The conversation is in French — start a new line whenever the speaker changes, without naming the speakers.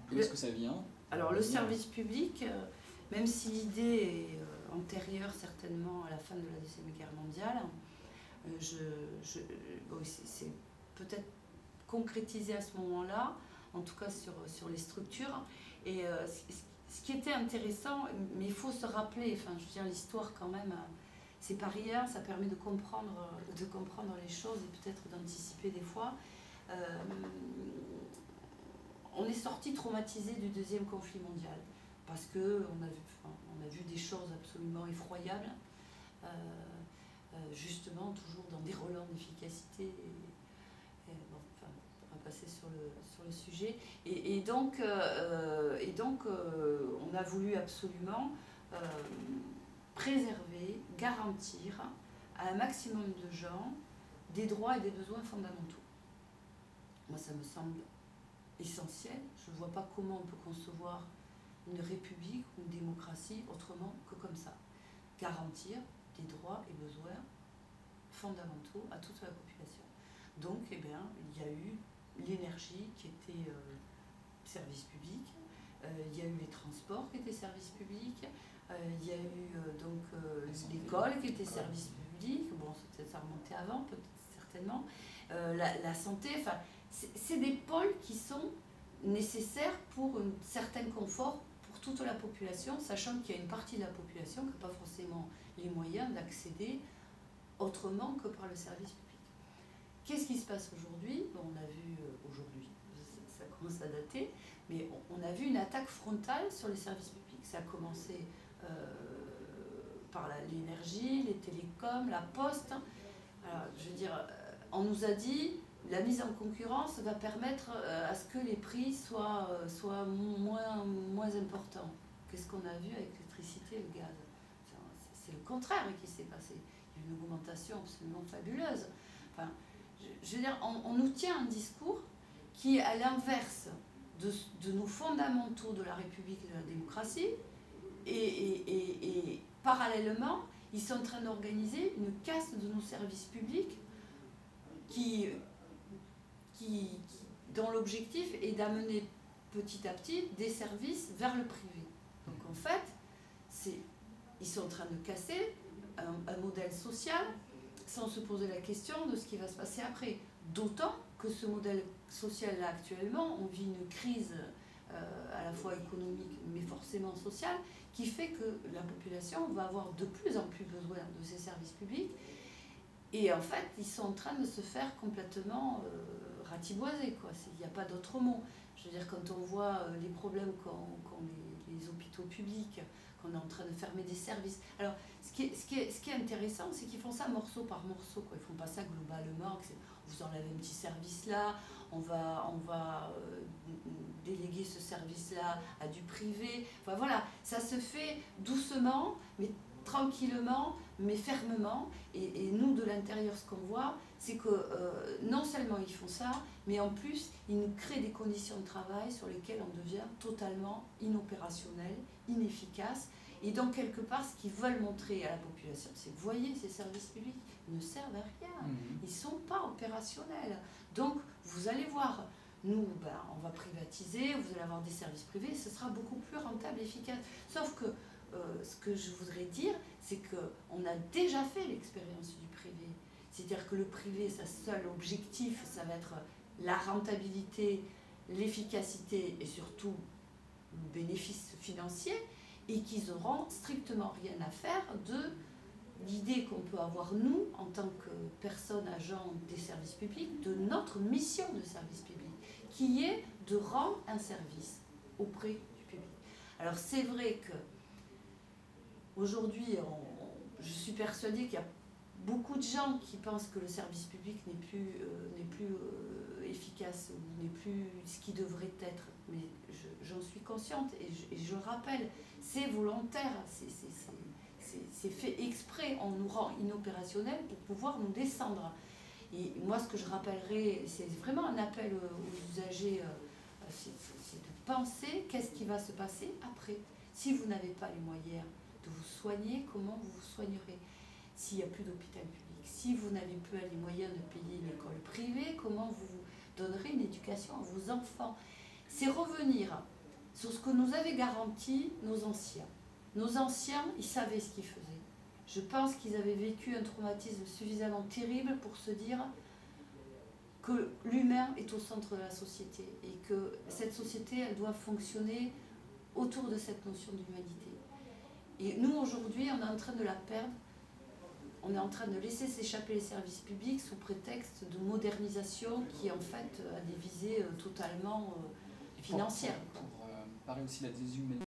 D'où est-ce que ça vient?
Alors le service public, même si l'idée est antérieure certainement à la fin de la Deuxième Guerre mondiale, c'est peut-être concrétisé à ce moment-là, en tout cas sur les structures. Et ce qui était intéressant, mais il faut se rappeler, enfin je veux dire l'histoire quand même, c'est pas rien, ça permet de comprendre les choses et peut-être d'anticiper des fois. On est sorti traumatisé du deuxième conflit mondial parce qu'on a vu des choses absolument effroyables, justement toujours dans des relents d'efficacité. Bon, enfin, on va passer sur le sujet. Et donc, on a voulu absolument préserver, garantir à un maximum de gens des droits et des besoins fondamentaux. Moi, ça me semble essentiel. Je ne vois pas comment on peut concevoir une république ou une démocratie autrement que comme ça. Garantir des droits et besoins fondamentaux à toute la population. Donc, il y a eu l'énergie qui était service public, il y a eu les transports qui étaient service public, il y a eu l'école qui était service public, bon, ça remontait avant, peut-être certainement, la santé, enfin, c'est des pôles qui sont nécessaires pour un certain confort pour toute la population, sachant qu'il y a une partie de la population qui n'a pas forcément les moyens d'accéder autrement que par le service public. Qu'est-ce qui se passe aujourd'hui? On a vu aujourd'hui, ça commence à dater, mais on a vu une attaque frontale sur les services publics. Ça a commencé par l'énergie, les télécoms, la poste. Alors, je veux dire, on nous a dit la mise en concurrence va permettre à ce que les prix soient moins importants. Qu'est-ce qu'on a vu avec l'électricité et le gaz? C'est le contraire qui s'est passé. Il y a eu une augmentation absolument fabuleuse. Enfin, je veux dire, on nous tient un discours qui est à l'inverse de nos fondamentaux de la République et de la démocratie, et parallèlement, ils sont en train d'organiser une casse de nos services publics dont l'objectif est d'amener petit à petit des services vers le privé. Donc en fait, ils sont en train de casser un modèle social sans se poser la question de ce qui va se passer après. D'autant que ce modèle social-là actuellement, on vit une crise à la fois économique mais forcément sociale, qui fait que la population va avoir de plus en plus besoin de ces services publics. Et en fait, ils sont en train de se faire complètement ratiboiser, quoi. Il n'y a pas d'autre mot. Je veux dire, quand on voit les problèmes qu'ont les hôpitaux publics, qu'on est en train de fermer des services. Alors, ce qui est intéressant, c'est qu'ils font ça morceau par morceau, quoi. Ils ne font pas ça globalement. On vous enlève un petit service là, on va déléguer ce service-là à du privé. Enfin voilà, ça se fait doucement, mais tranquillement, mais fermement. Et nous, de l'intérieur, ce qu'on voit, c'est que non seulement ils font ça, mais en plus, ils nous créent des conditions de travail sur lesquelles on devient totalement inopérationnel, inefficace. Et donc, quelque part, ce qu'ils veulent montrer à la population, c'est que, vous voyez, ces services publics ne servent à rien. Ils ne sont pas opérationnels. Donc, vous allez voir, nous, on va privatiser, vous allez avoir des services privés, ce sera beaucoup plus rentable et efficace. Sauf que ce que je voudrais dire, c'est qu'on a déjà fait l'expérience du privé. C'est-à-dire que le privé, sa seul objectif, ça va être la rentabilité, l'efficacité et surtout le bénéfice financier, et qu'ils n'auront strictement rien à faire de l'idée qu'on peut avoir, nous, en tant que personnes agents des services publics, de notre mission de service public, qui est de rendre un service auprès du public. Alors c'est vrai que aujourd'hui, je suis persuadée qu'il y a beaucoup de gens qui pensent que le service public n'est plus efficace ou n'est plus ce qu'il devrait être. Mais j'en suis consciente et je le rappelle, c'est volontaire, c'est fait exprès, on nous rend inopérationnels pour pouvoir nous descendre. Et moi, ce que je rappellerai, c'est vraiment un appel aux usagers, c'est de penser qu'est-ce qui va se passer après. Si vous n'avez pas les moyens de vous soigner, comment vous vous soignerez? S'il n'y a plus d'hôpital public, si vous n'avez plus les moyens de payer une école privée, comment vous donnerez une éducation à vos enfants? c'est revenir sur ce que nous avaient garanti nos anciens. Nos anciens, ils savaient ce qu'ils faisaient. Je pense qu'ils avaient vécu un traumatisme suffisamment terrible pour se dire que l'humain est au centre de la société et que cette société, elle doit fonctionner autour de cette notion d'humanité. Et nous, aujourd'hui, on est en train de la perdre. On est en train de laisser s'échapper les services publics sous prétexte de modernisation qui, en fait, a des visées totalement financières.
Pour parer aussi la déshumanisation.